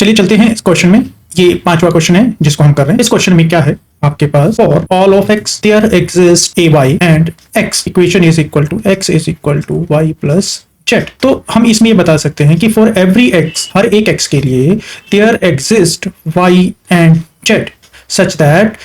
चलिए चलते हैं इस क्वेश्चन में। ये पांचवा क्वेश्चन है जिसको हम कर रहे हैं। इस क्वेश्चन में क्या है आपके पास, for all of x there exist a y and x equation is equal to x is equal to y plus z. तो हम इसमें ये बता सकते हैं कि फॉर एवरी एक्स, हर एक एक्स के लिए, there exist y and z such that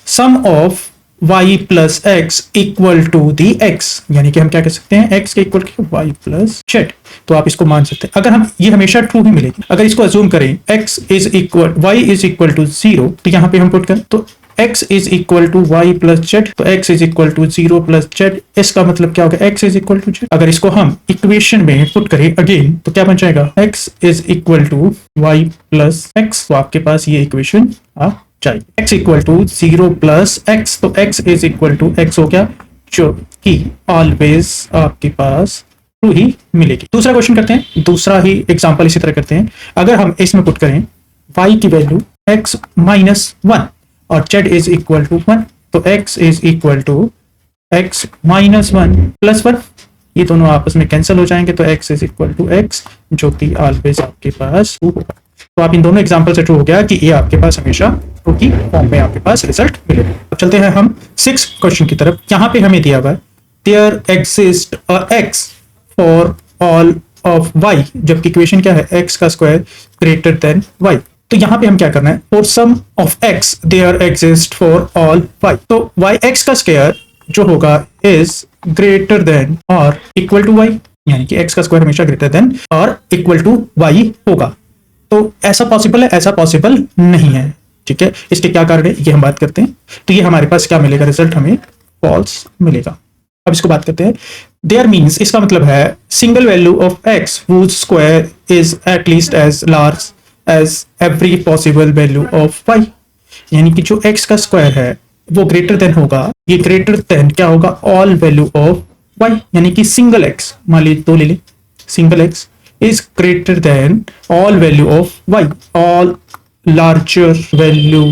sum of y plus x equal to the x, यानी कि हम क्या कह सकते हैं, x के equal to y plus z. तो आप इसको मान सकते हैं। अगर हम ये हमेशा ट्रू ही मिलेगी। अगर इसको अज्यूम करें x is equal y is equal to 0, तो यहाँ पे हम पुट करें तो x is equal to y plus z, तो x is equal to 0 plus z. इसका मतलब क्या होगा, x is equal to z. अगर इसको हम इक्वेशन में पुट करें अगेन, तो क्या बन जाएगा, x is equal to y plus x. तो आपके पास ये इक्वेशन आ जाएगी। x equal to 0 plus x, तो x is equal to x हो गया, जो कि ऑलवेज आपके पास ट्रू ही मिलेगी। दूसरा क्वेश्चन करते हैं, दूसरा ही एग्जांपल इसी तरह करते हैं। अगर हम इसमें पुट करें y की वैल्यू x माइनस 1 और z इज इक्वल टू 1, तो x is equal to x minus 1 plus 1, ये दोनों आपस में कैंसिल हो जाएंगे, तो x is equal to x, जो कि ऑलवेज आपके पास ट्रू होगा। तो आप इन दोनों एग्जांपल से ट्रू हो गया कि ये आपके पास हमेशा ट्रू की फॉर्म में आपके पास रिजल्ट मिलेगा। अब चलते हैं हम 6 क्वेश्चन की तरफ। यहाँ पे हमें दिया हुआ है there exist a x for all of y, जबकि इक्वेशन क्या है, x का स्क्वायर ग्रेटर देन y। तो यहाँ पे हम क्या करना है, for some of x there exist for all y, तो y x का स्क्वायर जो होगा इज ग्रेटर देन और इक्वल टू y, यानी कि x का स्क्वायर हमेशा ग्रेटर देन और इक्वल टू y होगा। तो ऐसा पॉसिबल है, ऐसा पॉसिबल नहीं है, ठीक है। इसके क्या कारण है ये हम बात करते हैं। तो ये हमारे पास क्या मिलेगा, रिजल्ट हमें फॉल्स मिलेगा। अब इसको बात करते हैं। देयर मीन्स, इसका मतलब है single value of x whose square is at least as large as every possible value of y, यानी कि जो x का स्क्वायर है वो ग्रेटर देन होगा, ये ग्रेटर देन क्या होगा, ऑल वैल्यू ऑफ y, यानी कि सिंगल x, मान लीजिए 2 ले लें, single x is greater than all value of y, all larger value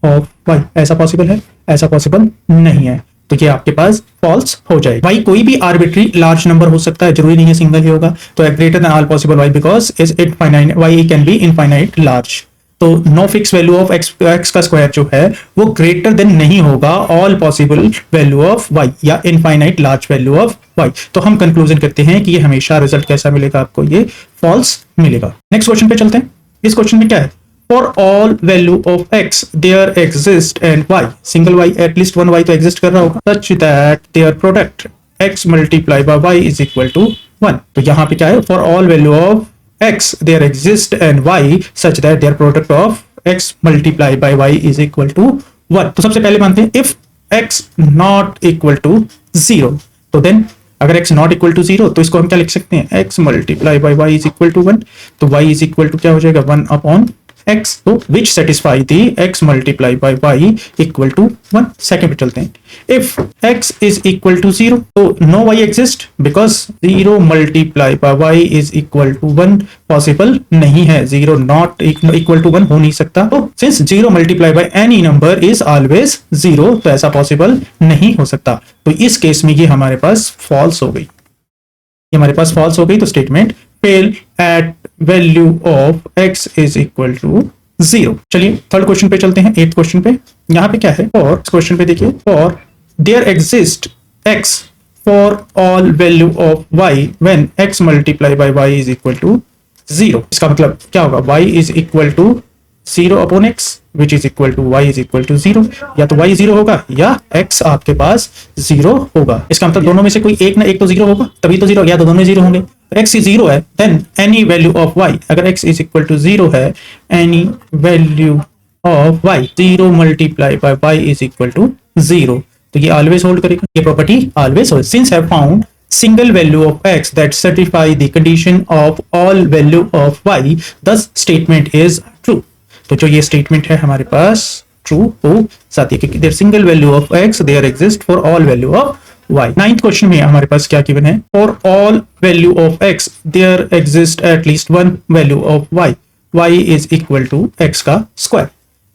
of y। ऐसा पॉसिबल है, ऐसा पॉसिबल नहीं है, तो ये आपके पास फॉल्स हो जाएगा। y कोई भी आर्बिट्री लार्ज नंबर हो सकता है, जरूरी नहीं है सिंगल ही होगा। तो greater than all possible y because is infinite, y can be infinite large. तो no fix value of x का स्क्वायर जो है वो ग्रेटर देन नहीं होगा all possible value of y या infinite large value of y। तो हम कंक्लूजन करते हैं कि ये हमेशा रिजल्ट कैसा मिलेगा आपको, ये फॉल्स मिलेगा। नेक्स्ट क्वेश्चन पे चलते हैं। इस क्वेश्चन में क्या है, for all value of x there exist and y, single y at least 1 y तो एग्जिस्ट कर रहा होगा, such that their product x multiply by y is equal to 1। तो यहाँ पे क्या है, for all value of x there exist and y such that their product of x multiply by y is equal to 1। तो सबसे पहले मानते हैं if x not equal to 0, तो then अगर x not equal to 0 तो इसको हम क्या लिख सकते हैं, x multiply by y is equal to 1, तो y is equal to क्या हो जाएगा, 1 upon x, तो which satisfy the x multiply by y equal to 1। Second पे चलते हैं, if x is equal to 0 तो no y exist because 0 multiply by y is equal to 1 possible नहीं है, 0 not equal to 1 हो नहीं सकता। तो since 0 multiply by any number is always 0, तो ऐसा पॉसिबल नहीं हो सकता। तो इस केस में ये हमारे पास फॉल्स हो गई, ये हमारे पास फॉल्स हो गई। तो statement fail at value of x is equal to 0। चलिए थर्ड क्वेश्चन पे चलते हैं, 8th क्वेश्चन पे। यहाँ पे क्या है, और क्वेश्चन पे देखिए, for there exist x for all value of y when x multiply by y is equal to 0। इसका मतलब क्या होगा, y is equal to 0 upon x which is equal to y is equal to 0, या तो y 0 होगा या x आपके पास 0 होगा। इसका मतलब दोनों में से कोई एक ना एक तो 0 होगा, तभी तो 0, या तो दोनों 0 होंगे। x इज 0 है, then any value of y, अगर x इज इक्वल टू 0 है, any value of y 0 multiply by y is equal to 0, तो ये ऑलवेज होल्ड करेगा, ये property always hold. Since have found single value of x that satisfy the condition of all value of y, thus statement is true। तो जो ये statement है हमारे पास true हो जाती है, क्योंकि there single value of x there exist for all value of y। 9th question में हमारे पास क्या गिवन है, for all value of x there exist at least 1 value of y, y is equal to x का square.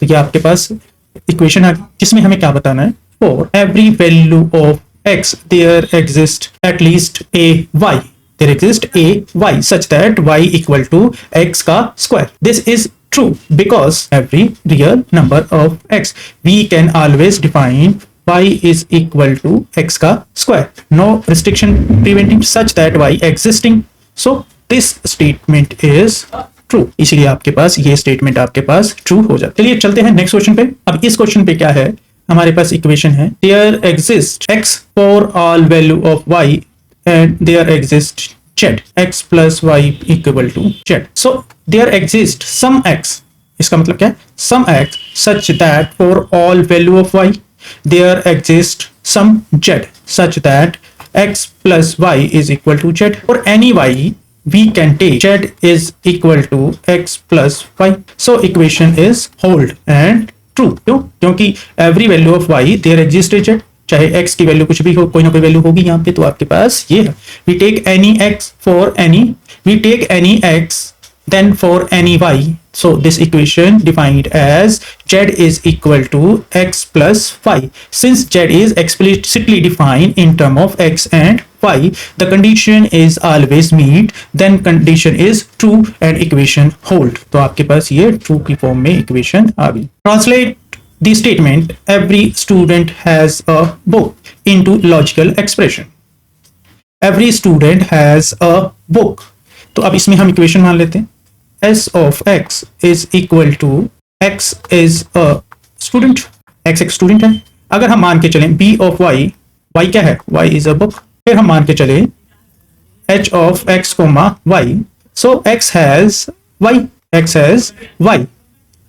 तो ये आपके पास इक्वेशन है जिसमें हमें क्या बताना है, for every value of x there exist at least a y such that y equal to x का square। This is true because every real number of x we can always define y is equal to x का square. No restriction preventing such that y existing. So this statement is true. इसीलिए आपके पास ये statement आपके पास true हो जाता है. चलिए चलते हैं नेक्स्ट क्वेश्चन पे. अब इस क्वेश्चन पे क्या है, हमारे पास इक्वेशन है there exists x for all value of y and there exists z x plus y equal to z. So there exists some x. इसका मतलब क्या है? Some x such that for all value of y there exists some z such that x plus y is equal to z. For any y we can take z is equal to x plus y. So equation is hold and true. क्यों? क्योंकि every value of y there exists z. चाहे x की value कुछ भी हो, कोई ना कोई वैल्यू होगी यहाँ पे, तो आपके पास ये है. We take any x for any, we take any x then for any y. So this equation defined as z is equal to x plus y. Since z is explicitly defined in term of x and y, the condition is always meet, then condition is true and equation hold. तो आपके पास ये true की form में equation आ गई. Translate the statement every student has a book into logical expression. Every student has a book. तो अब इसमें हम इक्वेशन मान लेते हैं s of x is equal to x is a student. x एक स्टूडेंट है. अगर हम मान के चलें b of y, y क्या है? y is a book. फिर हम मान के चले h of x comma y. So x has y. x has y.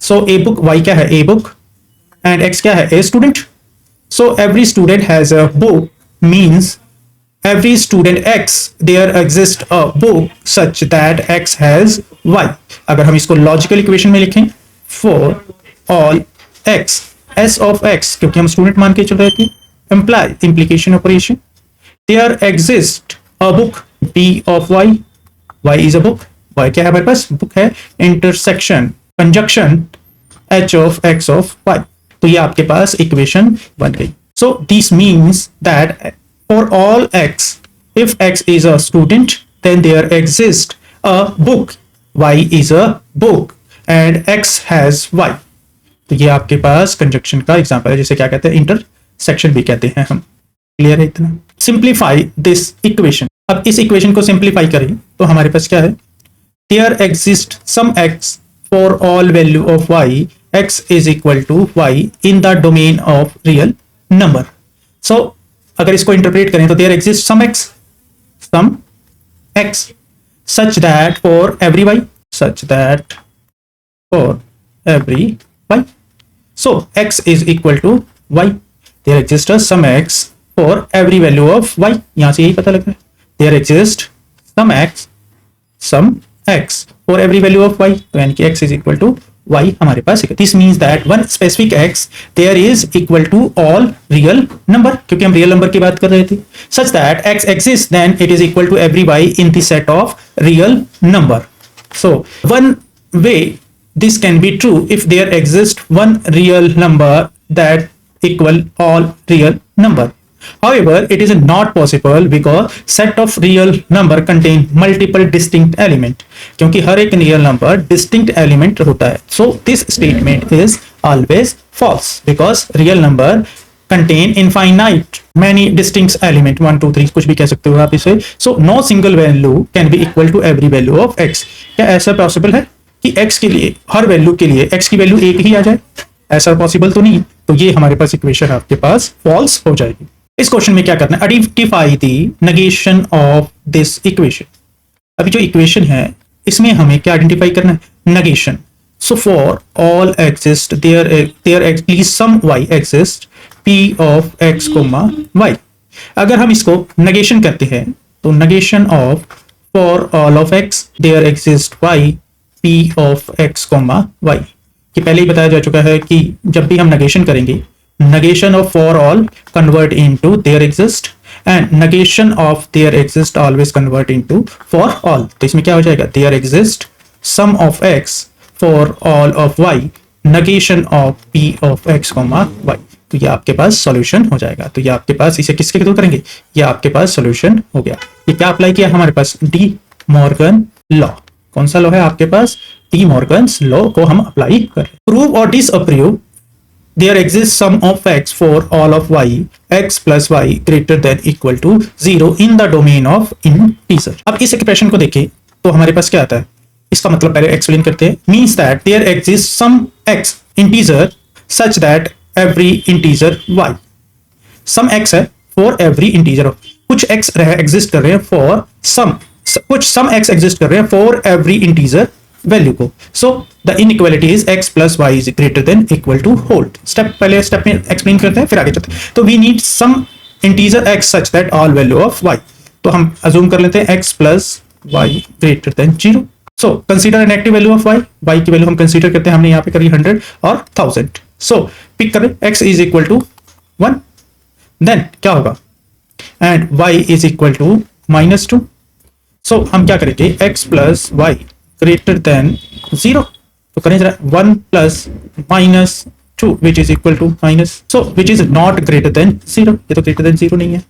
So a book, y क्या है? a book. And x क्या है? a student. So every student has a book means every student x there exists a book such that x has y. अगर हम इसको logical equation में लिखें for all x s of x, क्योंकि हम student मान के चल रहे थे, imply implication operation, there exists a book b of y. y is a book. y क्या है हमारे पास? book है. intersection conjunction h of x of y. तो ये आपके पास इक्वेशन बन गई. So this means that for all x, if x is a student, then there exists a book. y is a book and x has y. तो ये आपके पास conjunction का एग्जांपल है, जिसे क्या कहते हैं? इंटरसेक्शन भी कहते हैं हम. क्लियर है इतना? Simplify this equation. अब इस इक्वेशन को सिंप्लीफाई करें तो हमारे पास क्या है? There exists some x for all value of y, x is equal to y in the domain of real number. So अगर इसको इंटरप्रेट करें तो there exists some x such that for every y, such that for every y. So x is equal to y. There exists some x for every value of y. यहाँ से यही पता लग रहा है. There exists some x for every value of y. तो यानी कि x is equal to y हमारे पास है. This means that one specific x there is equal to all real number, क्योंकि हम real number की बात कर रहे थे. Such that x exists then it is equal to every y in the set of real number. So one way this can be true if there exists one real number that equal all real number. However, it is not possible because set of real number contain multiple distinct element. क्योंकि हर एक real number distinct element होता है. So this statement is always false because real number contain infinite many distinct element, 1 2 3 कुछ भी कह सकते हो आप इसे. So no single value can be equal to every value of x. क्या ऐसा पॉसिबल है कि x के लिए, हर वैल्यू के लिए x की वैल्यू एक ही आ जाए? ऐसा पॉसिबल तो नहीं. तो ये हमारे पास इक्वेशन आपके पास फॉल्स हो जाएगी. इस क्वेश्चन में क्या करना है? Identify the negation of this equation. अभी जो इक्वेशन है इसमें हमें क्या आइडेंटिफाई करना है? Negation. So for all exist there at least some y exist p of x comma y. अगर हम इसको नेगेशन करते हैं तो negation of for all of x there exist y p of x comma y. कि पहले ही बताया जा चुका है कि जब भी हम नेगेशन करेंगे, negation of for all convert into there exist and negation of there exist always convert into for all. तो इसमें क्या हो जाएगा? there exist sum of x for all of y negation of p of x comma y. तो ये आपके पास solution हो जाएगा. तो ये आपके पास, इसे किसके थ्रू करेंगे? ये आपके पास सॉल्यूशन हो गया. ये क्या अप्लाई किया हमारे पास? डी मॉर्गन लॉ कौन सा लॉ है आपके पास? डी मॉर्गन्स लॉ को हम अप्लाई कर रहे हैं। प्रूव और disapprove there exists sum of x for all of y x plus y greater than equal to 0 in the domain of integer। अब इस एक्सप्रेशन को देखें तो हमारे पास क्या आता है, इसका मतलब पहले एक्सप्लेन करते हैं। Means that there exists some x integer such that every integer y, some x है for every integer, कुछ x एग्जिस्ट कर रहे हैं for some x एग्जिस्ट कर रहे हैं for every integer वैल्यू को। So the inequality is x plus y is greater than equal to hold. पहले स्टेप में एक्सप्लेन करते हैं फिर आगे चलते हैं। तो we need some integer x such that all value of y, तो हम अज्यूम कर लेते हैं x plus y greater than 0। So consider an negative value of y की वैल्यू हम कंसीडर करते हैं, हमने यहाँ पे करी 100 और 1000। सो पिक करें x is equal to 1, then क्या होगा and y is equal to -2। So हम क्या करेंगे x plus y greater than 0, तो करें जरा 1 plus -2 which is equal to minus, so which is not greater than 0, ये तो ग्रेटर देन 0 नहीं है।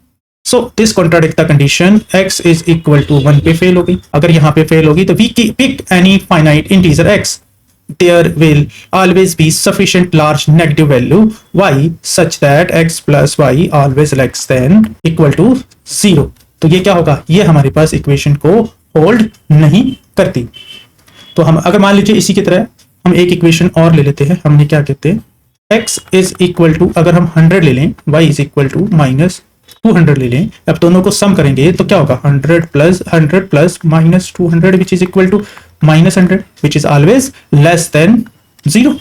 So this contradict the condition x is equal to 1 पे फेल हो गई। अगर यहाँ पे फेल होगी तो we pick any finite integer x, there will always be sufficient large negative value y such that x plus y always less than equal to 0। तो ये क्या होगा, ये हमारे पास इक्वेशन को होल्ड नहीं करती। तो हम अगर मान लीजिए इसी की तरह हम एक इक्वेशन और ले लेते हैं, हमने क्या कहते हैं x इज इक्वल टू, अगर हम 100 ले लें y इज इक्वल टू -200 ले लें, अब दोनों को सम करेंगे तो क्या होगा 100 plus -200 which is equal to -100 which is always less than 0,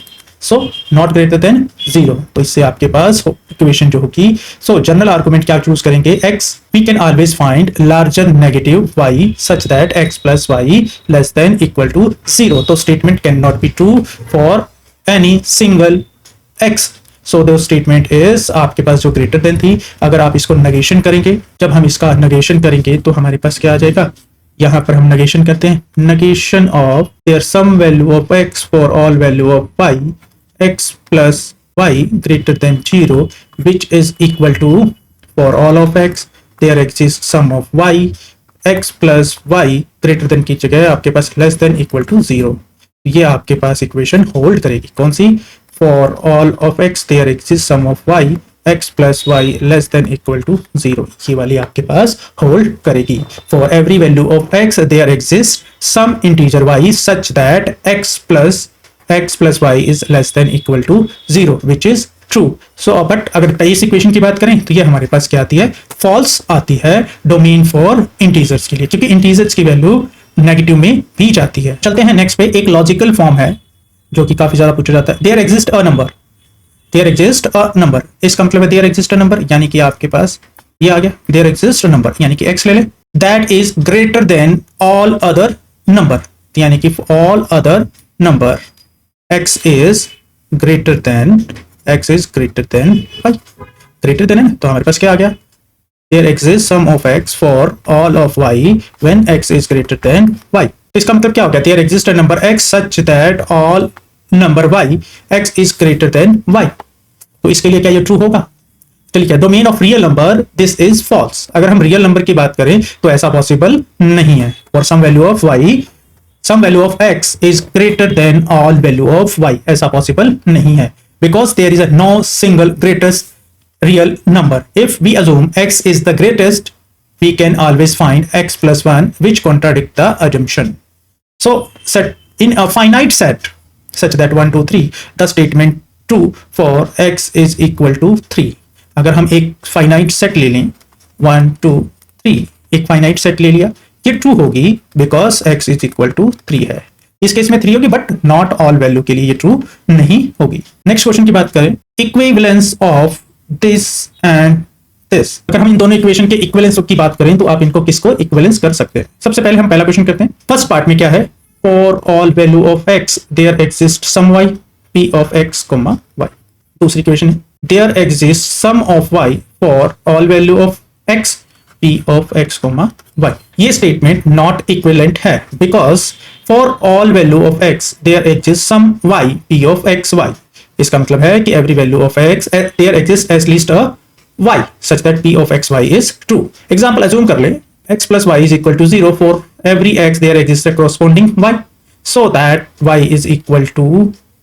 so not greater than 0। तो इससे आपके पास इक्वेशन जो होगी, सो जनरल आर्गुमेंट क्या चूज करेंगे x, we can always find larger negative y such that x plus y less than equal to 0। तो statement can not be true for any single x। So the statement is आपके पास जो greater than थी, अगर आप इसको negation करेंगे, जब हम इसका नेगेशन करेंगे तो हमारे पास क्या आ जाएगा, यहां पर हम नेगेशन करते हैं, negation of there some value of x for all value of y x plus y greater than 0 which is equal to for all of x there exists sum of y x plus y greater than की जगह आपके पास less than equal to 0। ये आपके पास equation hold करेगी, कौन सी, for all of x there exists sum of y x plus y less than equal to 0, ये वाली आपके पास होल्ड करेगी। for every value of x there exists some integer y such that x plus y is less than equal to 0 which is true। so but अगर इस equation की बात करें तो ये हमारे पास क्या आती है, फॉल्स आती है डोमेन फॉर इंटीजर्स के लिए, क्योंकि इंटीजर्स की वैल्यू नेगेटिव में भी जाती है। चलते हैं नेक्स्ट पे, एक लॉजिकल फॉर्म है जो कि काफी ज्यादा पूछा जाता है, देयर एग्जिस्ट अ नंबर, इसका मतलब है देयर एग्जिस्ट अ नंबर, यानी कि आपके पास ये आ गया देयर एग्जिस्ट अ नंबर, यानी कि x ले ले, that is greater than all other number, यानी कि all other number x is greater than y, greater than है, तो हमारे पास क्या आ गया, there exists sum of x for all of y when x is greater than y। इसका मतलब क्या हो गया, there exists a number x such that all number y x is greater than y। तो इसके लिए क्या ये ट्रू होगा, चलिए क्या, domain of real number this is false. अगर हम रियल नंबर की बात करें तो ऐसा पॉसिबल नहीं है, for some value of y some value of x is greater than all value of y, ऐसा possible नहीं है, because there is a no single greatest real number। if we assume x is the greatest we can always find x plus 1 which contradict the assumption। so set in a finite set such that 1 2 3 the statement true for x is equal to 3। अगर हम एक finite set ले लें 1 2 3, एक finite set ले लिया, ये true होगी because x is equal to 3 है। इस केस में 3 होगी बट नॉट ऑल वैल्यू के लिए ये ट्रू नहीं होगी। नेक्स्ट क्वेश्चन की बात करें, equivalence of this and this, अगर हम इन दोनों इक्वेशन के इक्विवेलेंस की बात करें तो आप इनको किसको इक्विवेलेंस कर सकते हैं। सबसे पहले हम पहला क्वेश्चन करते हैं, फर्स्ट पार्ट में क्या है, for all value of x there exist some y p of x, y। दूसरी इक्वेशन है, there exist some of y for all value of x p of x, y। ये statement not equivalent है because for all value of x there exist some y p of x, y। इसका मतलब है कि every value of x there exist at least a y such that p of x y is true। Example assume कर ले x plus y is equal to 0 for every x there exists a corresponding y, so that y is equal to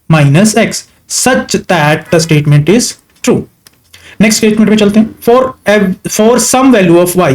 minus x, such that the statement is true. Next statement में चलते हैं. For some value of y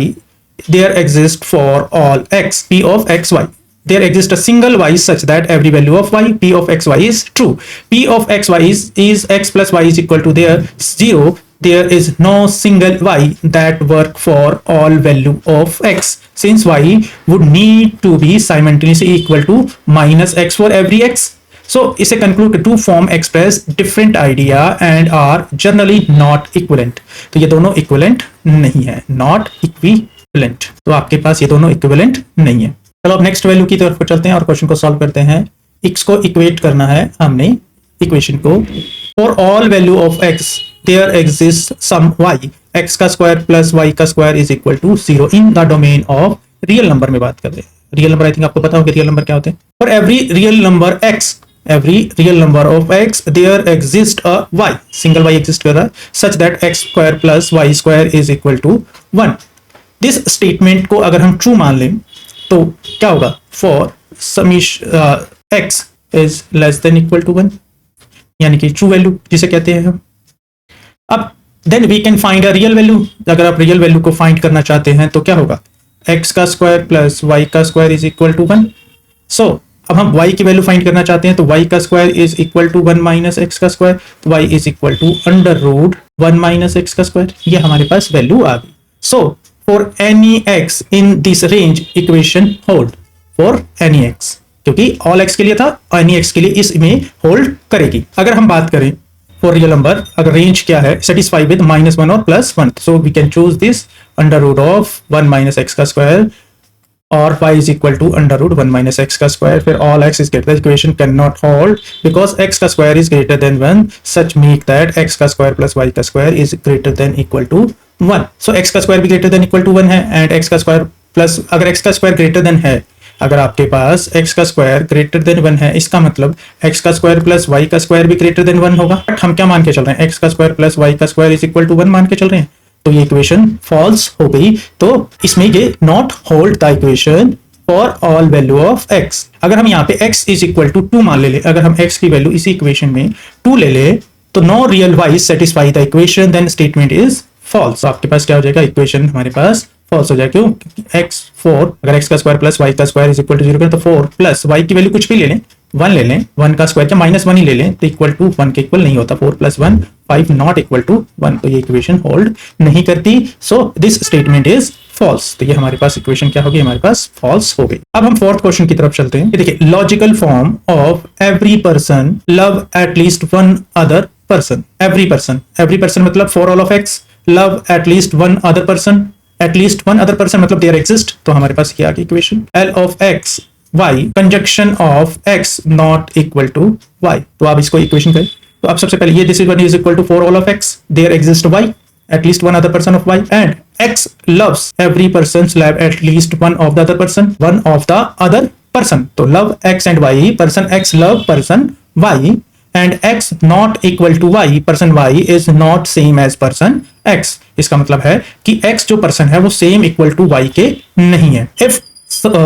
there exists for all x p of xy there exists a single y such that every value of y p of xy is true. P of xy is x plus y is equal to there 0. There is no single y that work for all value of x, since y would need to be simultaneously equal to minus x for every x. So इसे conclude to form express different idea and are generally not equivalent. तो ये दोनों equivalent नहीं है, not equivalent. तो आपके पास ये दोनों equivalent नहीं है. चलो अब नेक्स्ट वैल्यू की तरफ चलते हैं और क्वेश्चन को सॉल्व करते हैं. x को इक्वेट करना है हमने इक्वेशन को. For all value of x there exist some y x का स्क्वायर प्लस y का square is equal to 0 in the domain of real number में बात कर रहे हैं. रियल नंबर आई थिंक आपको पता होगा रियल नंबर क्या होते हैं. For every real number x, every real number of x there exists a y, single y exist कर रहा है, such that x square plus y square is equal to 1. This statement को अगर हम true मान लें तो क्या होगा. For x is less than equal to 1, यानी कि ट्रू वैल्यू जिसे कहते हैं हम. अब then we can find a real value. अगर आप रियल वैल्यू को फाइंड करना चाहते हैं तो क्या होगा. x का स्क्वायर प्लस y का स्क्वायर इज इक्वल टू 1. सो अब हम y की वैल्यू फाइंड करना चाहते हैं तो y का square is equal to 1 minus x का स्क्वायर, तो y is equal to under root 1 minus x का स्क्वायर. ये हमारे पास वैल्यू आ गई. So for any x in this range equation hold for any x, क्योंकि ऑल x के लिए था, एनी x के लिए इसमें होल्ड करेगी. अगर हम बात करें फॉर रियल नंबर, अगर रेंज क्या है, सेटिस्फाई विद -1 और +1, so we can choose this under root of 1 minus x का स्क्वायर और y is equal to under root 1 minus x का स्क्वायर. फिर all x is greater, the equation cannot hold because x का square is greater than 1, such make that x का square plus y का square is greater than equal to 1. So x का square भी greater than equal to 1 है and x का square plus, अगर x का square greater than है, अगर आपके पास x का स्क्वायर greater than 1 है, इसका मतलब x का स्क्वायर प्लस y का स्क्वायर भी greater than 1 होगा. बट हम क्या मान के चल रहे हैं, x का स्क्वायर प्लस y का स्क्वायर is equal to 1 मान के चल रहे हैं, तो ये इक्वेशन फॉल्स हो गई. तो इसमें ये not hold the equation for all value of x. अगर हम यहाँ पे x इज इक्वल टू 2 मान ले, अगर हम x की वैल्यू इसी इक्वेशन में 2 ले ले, तो no real y satisfy the equation, then statement is false. आपके पास क्या हो जाएगा, इक्वेशन हमारे पास फॉल्स हो जाएगा. क्यों, x4 अगर x का स्क्वायर प्लस y का स्क्वायर इज इक्वल टू 0 करें तो 4 प्लस y की वैल्यू कुछ भी ले लें, 1 ले लें, 1 का स्क्वायर क्या -1 ही ले लें, तो इक्वल टू 1 के इक्वल नहीं होता. 4 + 1 5 नॉट इक्वल टू 1, तो ये इक्वेशन होल्ड नहीं करती. So this statement is false. तो ये हमारे पास इक्वेशन क्या होगी, हमारे पास फॉल्स हो गई. अब हम फोर्थ क्वेश्चन की तरफ चलते हैं. देखिए, logical form of every person love at least one other person. Every person मतलब for all of x love at least one other person. At least one other person मतलब देयर एग्जिस्ट. तो हमारे पास क्या आ गई इक्वेशन, L of x y conjunction of x not equal to y. तो आप इसको इक्वेशन करें तो आप सबसे पहले ये this is equal to for all of x there exist y at least one other person of y and x loves every person's love at least one of the other person. तो love x and y, person x love person y and x not equal to y, person y is not same as person x. इसका मतलब है कि x जो person है वो same equal to y के नहीं है. If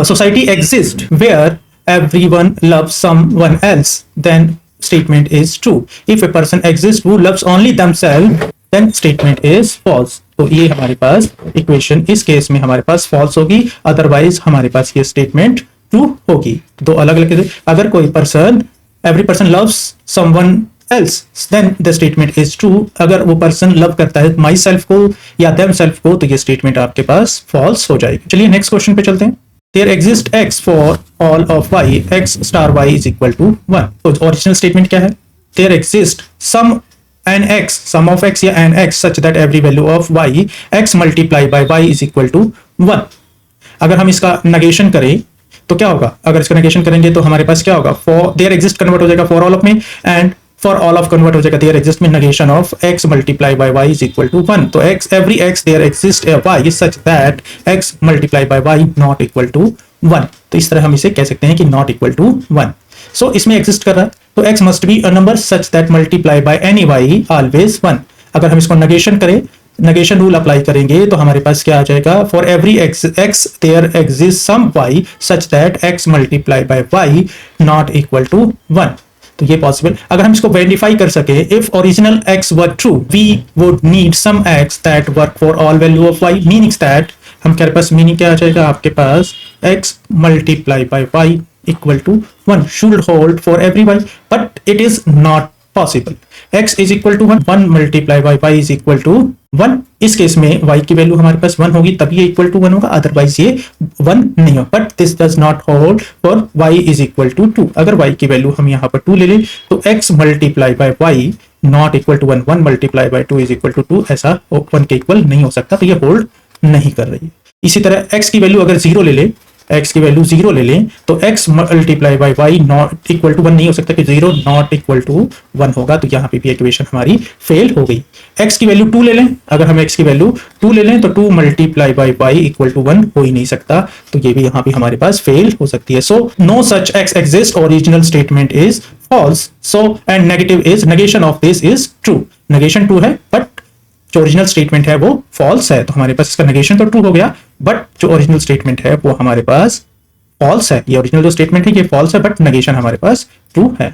society exists where everyone loves someone else, then statement is true. If a person exists who loves only themselves, then statement is false. तो ये हमारे पास इक्वेशन इस केस में हमारे पास false होगी, अदरवाइज हमारे पास ये स्टेटमेंट ट्रू होगी. दो अलग अलग, अगर कोई person every person loves someone else, then the statement is true. अगर वो पर्सन लव करता है माई सेल्फ को या देम सेल्फ को, तो ये स्टेटमेंट आपके पास फॉल्स हो जाएगी. चलिए नेक्स्ट क्वेश्चन पे चलते हैं. There exists x for all of y, x star y is equal to 1. तो ओरिजिनल स्टेटमेंट क्या है, there exists some n x, sum of x या n x such that every value of y x multiply by y is equal to 1. अगर हम इसका negation करें तो क्या होगा, अगर इसका नेगेशन करेंगे तो हमारे पास क्या होगा, for there exists कन्वर्ट हो जाएगा for all of में, and for all of convert हो जाएगा there exists में negation of x multiply by y is equal to 1. तो x every x there exists a y such that x multiply by y not equal to 1. तो इस तरह हम इसे कह सकते हैं कि not equal to 1. So इसमें exist कर रहा है तो x must be a number such that multiply by any y always 1. अगर हम इसको negation करें नेगेशन रूल अप्लाई करेंगे तो हमारे पास क्या आ जाएगा, for every x there exist some y such that x multiply by y not equal to 1। तो ये पॉसिबल, अगर हम इसको वेरीफाई कर सके, if original x were true we would need some x that work for all value of y, meanings that हमारे पास meaning क्या आ जाएगा, आपके पास x multiply by y equal to 1 should hold for every y, but it is not possible. x is equal to 1, 1 multiply by y is equal to 1। इस case में y की वैल्यू हमारे पास 1 होगी तभी ये इक्वल टू 1 होगा, otherwise ये 1 नहीं होगा। But this does not hold for y is equal to 2। अगर y की वैल्यू हम यहाँ पर 2 ले लें तो x multiply by y not equal to 1, 1 multiply by 2 is equal to 2, ऐसा 1 के इक्वल नहीं हो सकता, तो ये होल्ड नहीं कर रही है। इसी तरह x की वैल्यू अगर 0 ले ले, x की वैल्यू 0 ले लें तो x multiply by y not equal to 1 नहीं हो सकता कि 0 नॉट इक्वल टू 1 होगा, तो यहाँ पे भी इक्वेशन हमारी फेल हो गई। x की वैल्यू 2 ले लें, अगर हम x की वैल्यू 2 ले लें तो 2 multiply by y equal to 1 हो ही नहीं सकता, तो ये भी यहाँ पे हमारे पास फेल हो सकती है। So no such x exist, original statement is false, so and negative is negation of this is true. Negation true है बट जो ओरिजिनल स्टेटमेंट है वो फॉल्स है, तो हमारे पास इसका नेगेशन तो ट्रू हो गया बट जो ओरिजिनल स्टेटमेंट है वो हमारे पास फॉल्स है। ये ओरिजिनल जो स्टेटमेंट है ये फॉल्स है बट नेगेशन हमारे पास ट्रू है।